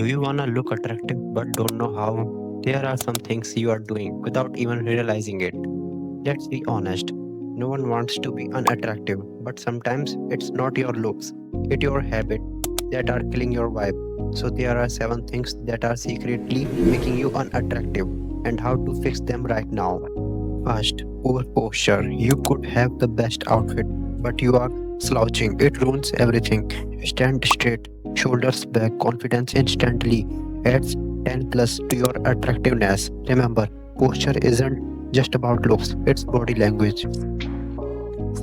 Do you wanna look attractive but don't know how? There are some things you are doing without even realizing it. Let's be honest. No one wants to be unattractive, but sometimes it's not your looks, it's your habit that are killing your vibe. So there are 7 things that are secretly making you unattractive and how to fix them right now. First, poor posture. You could have the best outfit, but you are slouching. It ruins everything. Stand straight, shoulders back, confidence instantly adds 10 plus to your attractiveness. Remember, posture isn't just about looks, it's body language.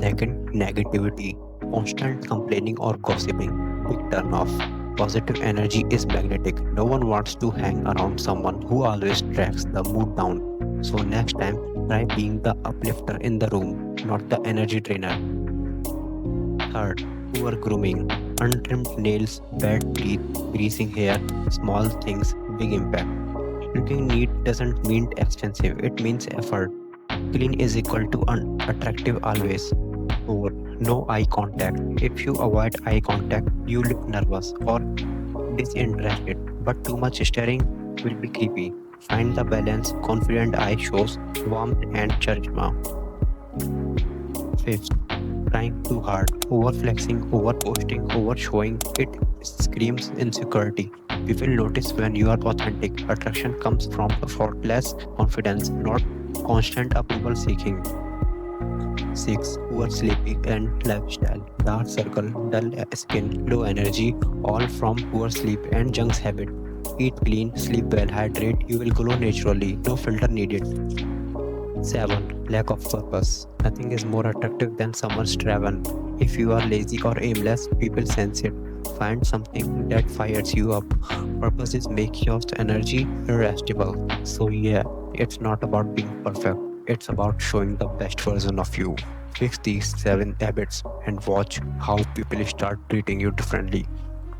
Second, negativity. Constant complaining or gossiping. Big turn off. Positive energy is magnetic. No one wants to hang around someone who always drags the mood down. So next time, try being the uplifter in the room, not the energy drainer. Third, poor grooming. Untrimmed nails, bad teeth, greasing hair, small things, big impact. Looking neat doesn't mean expensive, it means effort. Clean is equal to unattractive always. 4. No eye contact. If you avoid eye contact, you look nervous or disinterested, but too much staring will be creepy. Find the balance. Confident eye shows warmth and charisma. Fifth, trying too hard. Overflexing, overposting, overshowing. It screams insecurity. People notice when you are authentic. Attraction comes from effortless confidence, not constant approval seeking. 6. Poor sleeping and lifestyle. Dark circle, dull skin, low energy, all from poor sleep and junk habit. Eat clean, sleep well, hydrate, you will glow naturally, no filter needed. 7. Lack of purpose. Nothing is more attractive than someone's driven. If you are lazy or aimless, people sense it. Find something that fires you up. Purpose is make your energy irresistible. So yeah, it's not about being perfect. It's about showing the best version of you. Fix these 7 habits and watch how people start treating you differently.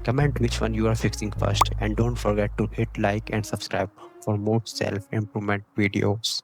Comment which one you are fixing first and don't forget to hit like and subscribe for more self improvement videos.